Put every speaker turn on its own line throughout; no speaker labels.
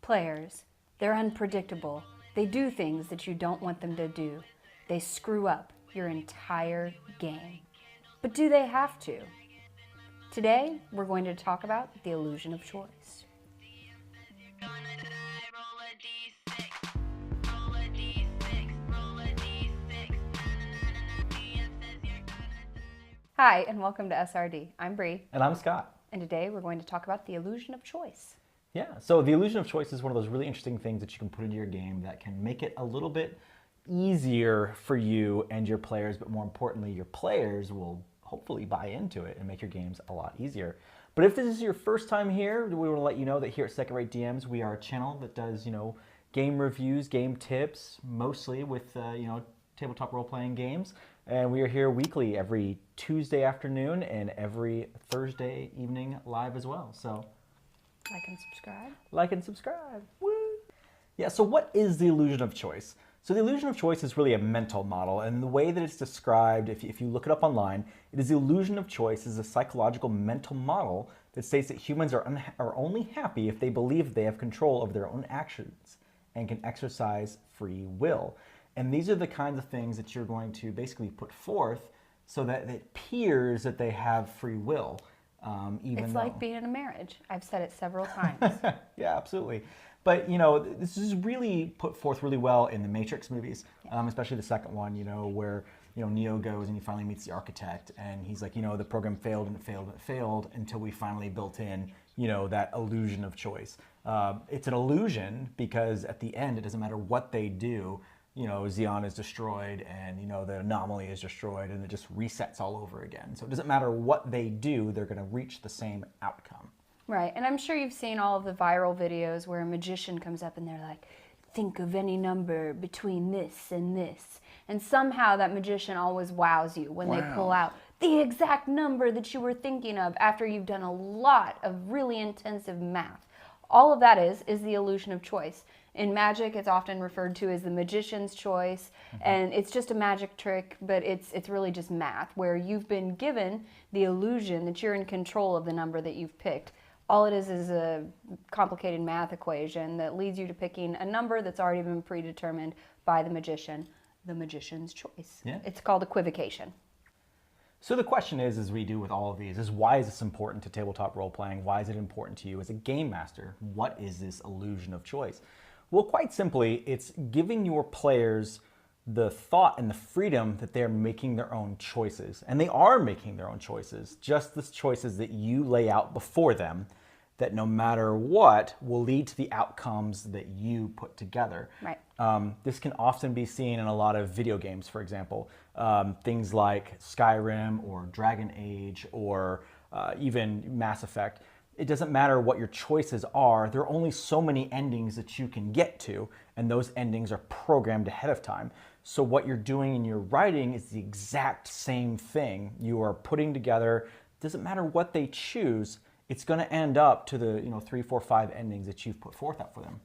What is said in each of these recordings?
players. They're unpredictable. They do things that you don't want them to do. They screw up your entire game. But do they have to? Today, we're going to talk about the illusion of choice. Hi, and welcome to SRD. I'm Bree.
And I'm Scott.
And today we're going to talk about the illusion of choice.
Yeah, so the illusion of choice is one of those really interesting things that you can put into your game that can make it a little bit easier for you and your players, but more importantly, your players will hopefully buy into it and make your games a lot easier. But if this is your first time here, we want to let you know that here at Second Rate DMs, we are a channel that does, game reviews, game tips, mostly with, tabletop role-playing games. And we are here weekly, every Tuesday afternoon and every Thursday evening live as well. So
Like and subscribe.
Like and subscribe. Woo! Yeah, so what is the illusion of choice? So the illusion of choice is really a mental model, and the way that it's described, if you look it up online, it is the illusion of choice is a psychological mental model that states that humans are only happy if they believe they have control of their own actions and can exercise free will. And these are the kinds of things that you're going to basically put forth so that it appears that they have free will.
It's like being in a marriage. I've said it several times.
Yeah, absolutely. But, this is really put forth really well in the Matrix movies, especially the second one, where, Neo goes and he finally meets the architect and he's like, the program failed and it failed and it failed until we finally built in, that illusion of choice. It's an illusion because at the end, it doesn't matter what they do, Xeon is destroyed and, the anomaly is destroyed and it just resets all over again. So it doesn't matter what they do, they're going to reach the same outcome.
Right, and I'm sure you've seen all of the viral videos where a magician comes up and they're like, think of any number between this and this. And somehow that magician always wows you when they pull out the exact number that you were thinking of after you've done a lot of really intensive math. All of that is the illusion of choice. In magic, it's often referred to as the magician's choice, and it's just a magic trick, but it's really just math, where you've been given the illusion that you're in control of the number that you've picked. All it is a complicated math equation that leads you to picking a number that's already been predetermined by the magician, the magician's choice.
Yeah.
It's called equivocation.
So the question is, as we do with all of these, is why is this important to tabletop role-playing? Why is it important to you as a game master? What is this illusion of choice? Well, quite simply, it's giving your players the thought and the freedom that they're making their own choices. And they are making their own choices, just the choices that you lay out before them, that no matter what will lead to the outcomes that you put together.
Right.
This can often be seen in a lot of video games, for example. Things like Skyrim or Dragon Age or even Mass Effect. It doesn't matter what your choices are, there are only so many endings that you can get to, and those endings are programmed ahead of time. So what you're doing in your writing is the exact same thing. You are putting together, doesn't matter what they choose, it's going to end up to the 3, 4, 5 endings that you've put forth out for them.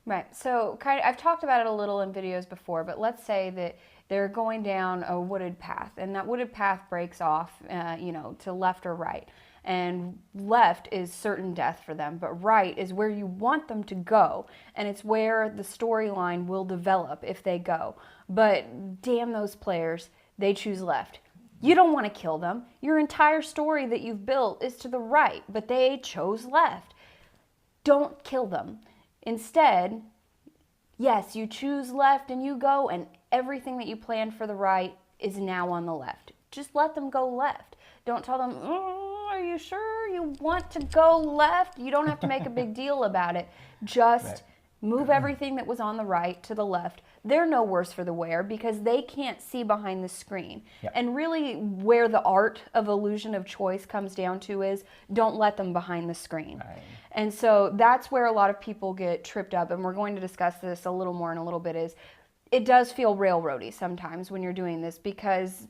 Right.
So I've talked about it a little in videos before, but let's say that they're going down a wooded path, and that wooded path breaks off, to left or right. And left is certain death for them, but right is where you want them to go, and it's where the storyline will develop if they go. But damn those players, they choose left. You don't want to kill them. Your entire story that you've built is to the right, but they chose left. Don't kill them. Instead, yes, you choose left and you go, and everything that you planned for the right is now on the left. Just let them go left. Don't tell them, are you sure you want to go left? You don't have to make a big deal about it. Just move everything that was on the right to the left. They're no worse for the wear because they can't see behind the screen. Yep. And really where the art of illusion of choice comes down to is don't let them behind the screen. Right. And so that's where a lot of people get tripped up, and we're going to discuss this a little more in a little bit, is it does feel railroady sometimes when you're doing this because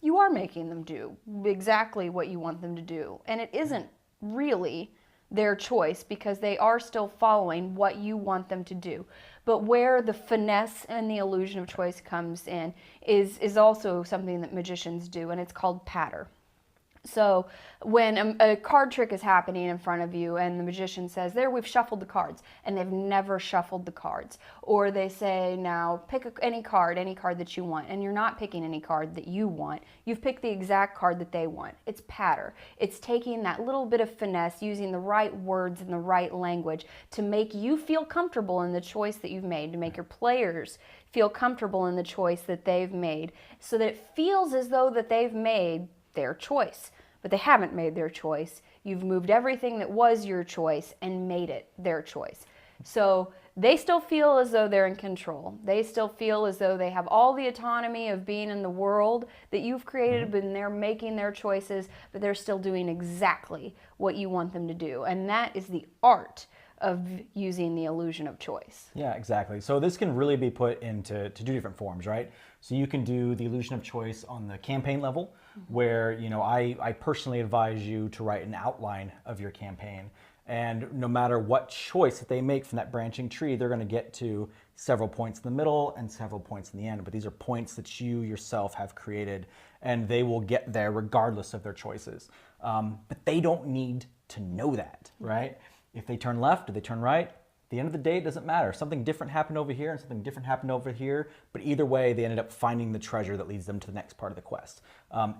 you are making them do exactly what you want them to do. And it isn't really their choice because they are still following what you want them to do. But where the finesse and the illusion of choice comes in is also something that magicians do, and it's called patter. So when a card trick is happening in front of you and the magician says, there, we've shuffled the cards, and they've never shuffled the cards. Or they say, now pick any card that you want, and you're not picking any card that you want. You've picked the exact card that they want. It's patter. It's taking that little bit of finesse, using the right words and the right language to make you feel comfortable in the choice that you've made, to make your players feel comfortable in the choice that they've made, so that it feels as though that they've made their choice, but they haven't made their choice. You've moved everything that was your choice and made it their choice. So they still feel as though they're in control. They still feel as though they have all the autonomy of being in the world that you've created, but they're making their choices, but they're still doing exactly what you want them to do. And that is the art of using the illusion of choice.
Yeah, exactly. So this can really be put into two different forms, right? So you can do the illusion of choice on the campaign level, where, you know, I personally advise you to write an outline of your campaign. And no matter what choice that they make from that branching tree, they're going to get to several points in the middle and several points in the end. But these are points that you yourself have created, and they will get there regardless of their choices. But they don't need to know that, right? If they turn left or they turn right, at the end of the day, it doesn't matter. Something different happened over here and something different happened over here, but either way, they ended up finding the treasure that leads them to the next part of the quest.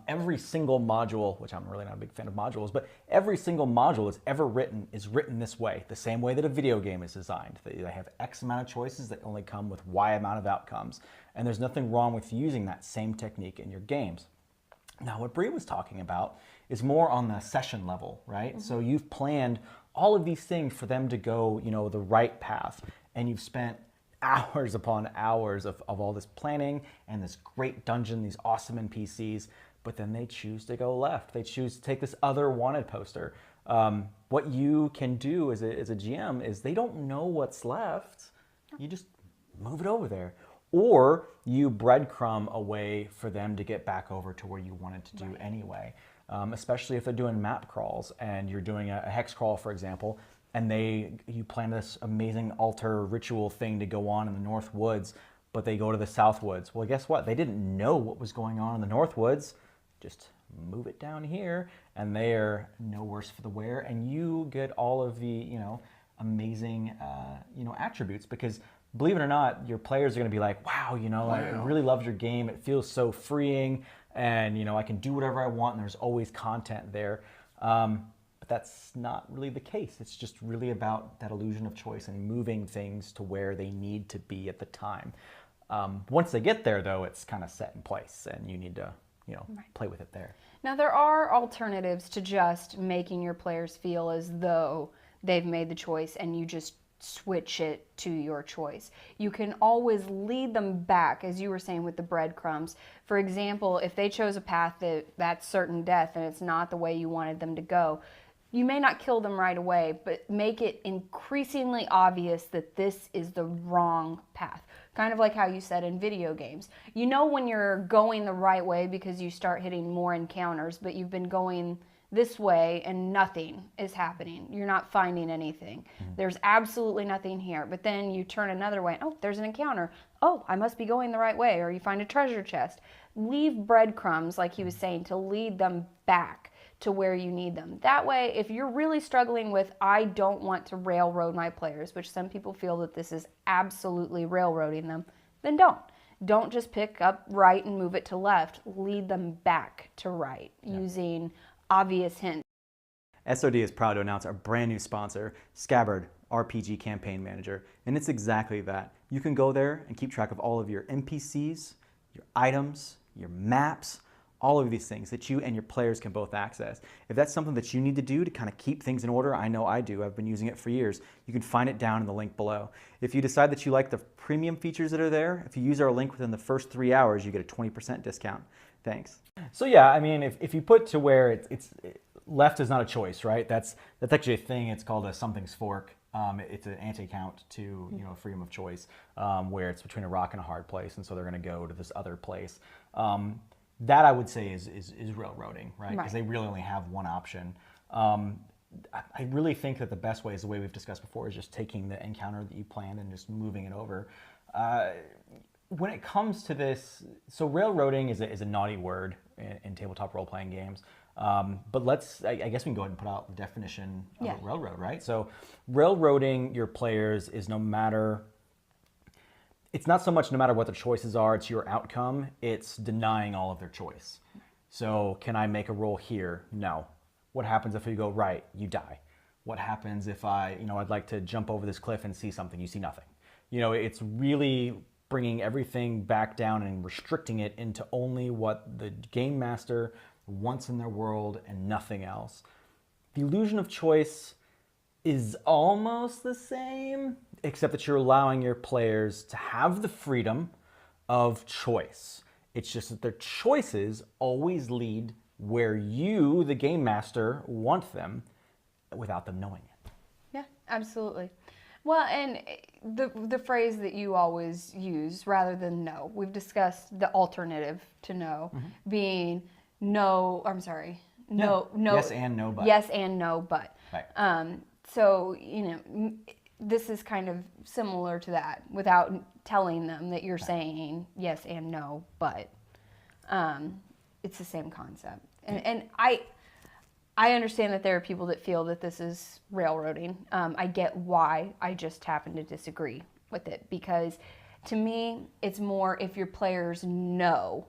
Every single module, which I'm really not a big fan of modules, but every single module that's ever written is written this way, the same way that a video game is designed. They have X amount of choices that only come with Y amount of outcomes, and there's nothing wrong with using that same technique in your games. Now, what Bree was talking about is more on the session level, right? So you've planned all of these things for them to go, you know, the right path, and you've spent hours upon hours of all this planning and this great dungeon, these awesome NPCs, but then they choose to go left. They choose to take this other wanted poster. What you can do as a GM is they don't know what's left. You just move it over there. Or you breadcrumb a way for them to get back over to where you wanted to do anyway. Especially if they're doing map crawls and you're doing a hex crawl, for example, and you plan this amazing altar ritual thing to go on in the North Woods, but they go to the South Woods. Well, guess what? They didn't know what was going on in the North Woods. Just move it down here, and they are no worse for the wear, and you get all of the, you know, amazing, attributes, because believe it or not, your players are going to be like, wow, you know, I really love your game. It feels so freeing, and, you know, I can do whatever I want, and there's always content there. But that's not really the case. It's just really about that illusion of choice and moving things to where they need to be at the time. Once they get there, though, it's kind of set in place, and you need to, you know, play with it there.
Now, there are alternatives to just making your players feel as though they've made the choice and you just switch it to your choice. You can always lead them back, as you were saying with the breadcrumbs. For example, if they chose a path that's certain death and it's not the way you wanted them to go, you may not kill them right away, but make it increasingly obvious that this is the wrong path. Kind of like how you said in video games. You know when you're going the right way because you start hitting more encounters, but you've been going this way and nothing is happening. You're not finding anything. There's absolutely nothing here. But then you turn another way. Oh, there's an encounter. Oh, I must be going the right way. Or you find a treasure chest. Leave breadcrumbs, like he was saying, to lead them back to where you need them. That way, if you're really struggling with, I don't want to railroad my players, which some people feel that this is absolutely railroading them, then don't. Don't just pick up right and move it to left. Lead them back to right using obvious hints.
SOD is proud to announce our brand new sponsor, Scabard RPG Campaign Manager, and it's exactly that. You can go there and keep track of all of your NPCs, your items, your maps, all of these things that you and your players can both access. If that's something that you need to do to kind of keep things in order, I know I do. I've been using it for years. You can find it down in the link below. If you decide that you like the premium features that are there, if you use our link within the first 3 hours, you get a 20% discount. Thanks.
So yeah, I mean, if you put to where it's left is not a choice, right? That's actually a thing. It's called a something's fork. It's an anti-count to, you know, freedom of choice, where it's between a rock and a hard place, and so they're going to go to this other place. That I would say is railroading, right? Because they really only have one option. I really think that the best way is the way we've discussed before, is just taking the encounter that you planned and just moving it over. When it comes to this, so railroading is a naughty word in tabletop role-playing games. But I guess we can go ahead and put out the definition of
Yeah.
a railroad, right? So railroading your players is it's not so much no matter what the choices are, it's your outcome, it's denying all of their choice. So can I make a roll here? No. What happens if you go right? You die. What happens if I'd like to jump over this cliff and see something? You see nothing. It's really bringing everything back down and restricting it into only what the game master wants in their world and nothing else. The illusion of choice is almost the same, except that you're allowing your players to have the freedom of choice. It's just that their choices always lead where you, the game master, want them without them knowing it.
Yeah, absolutely. Well, and the phrase that you always use rather than no, we've discussed the alternative to no being no, I'm sorry, no.
Yes and no, but.
Yes and no, but.
Right.
So, this is kind of similar to that without telling them that you're saying yes and no, but it's the same concept. And I understand that there are people that feel that this is railroading. I get why. I just happen to disagree with it because to me, it's more if your players know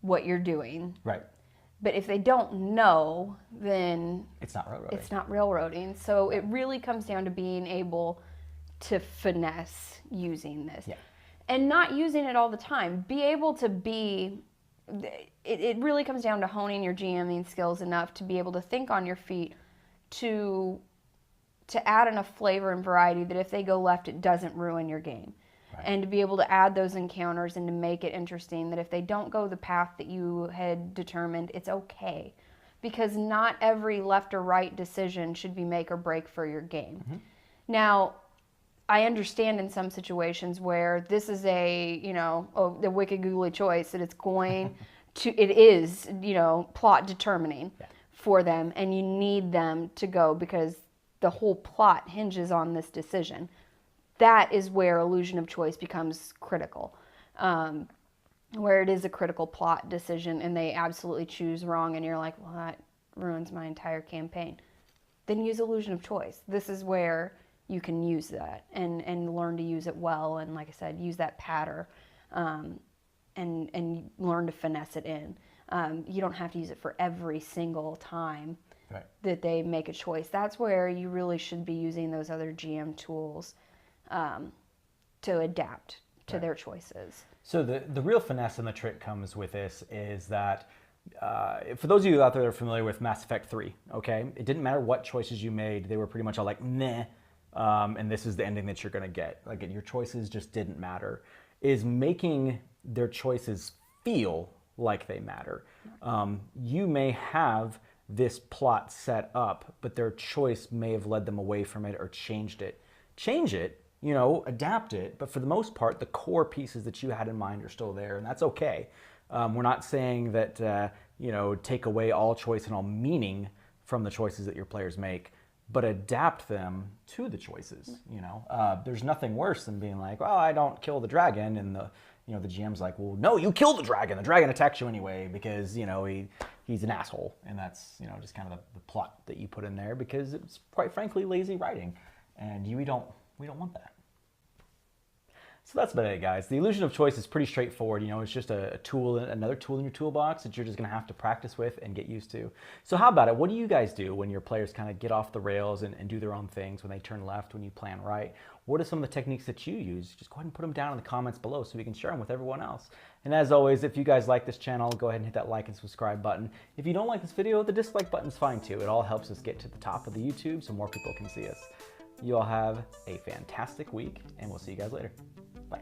what you're doing.
Right.
But if they don't know, then
it's not railroading.
It's not railroading. So it really comes down to being able to finesse using this.
Yeah.
And not using it all the time. Be able to be... It really comes down to honing your GMing skills enough to be able to think on your feet to add enough flavor and variety that if they go left, it doesn't ruin your game. Right. And to be able to add those encounters and to make it interesting that if they don't go the path that you had determined, it's okay. Because not every left or right decision should be make or break for your game. Mm-hmm. Now, I understand in some situations where this is the wicked googly choice that it is plot determining for them, and you need them to go because the whole plot hinges on this decision. That is where illusion of choice becomes critical, where it is a critical plot decision and they absolutely choose wrong and you're like, well, that ruins my entire campaign. Then use illusion of choice. This is where you can use that and learn to use it well. And like I said, use that pattern and learn to finesse it in. You don't have to use it for every single time that they make a choice. That's where you really should be using those other GM tools to adapt to their choices.
So the real finesse and the trick comes with this is that for those of you out there that are familiar with Mass Effect 3, okay, it didn't matter what choices you made, they were pretty much all like, meh, and this is the ending that you're going to get. Like, your choices just didn't matter. Is making their choices feel like they matter. You may have this plot set up, but their choice may have led them away from it or changed it. Change it, adapt it, but for the most part, the core pieces that you had in mind are still there, and that's okay. We're not saying that, take away all choice and all meaning from the choices that your players make, but adapt them to the choices, There's nothing worse than being like, well, I don't kill the dragon, and the GM's like, well, no, you kill the dragon attacks you anyway because, he's an asshole, and that's, just kind of the plot that you put in there because it's quite frankly lazy writing, and we don't want that. So that's about it, guys. The illusion of choice is pretty straightforward. It's just a tool, another tool in your toolbox that you're just going to have to practice with and get used to. So how about it? What do you guys do when your players kind of get off the rails and do their own things, when they turn left, when you plan right? What are some of the techniques that you use? Just go ahead and put them down in the comments below so we can share them with everyone else. And as always, if you guys like this channel, go ahead and hit that like and subscribe button. If you don't like this video, the dislike button's fine too. It all helps us get to the top of the YouTube so more people can see us. You all have a fantastic week, and we'll see you guys later. Bye.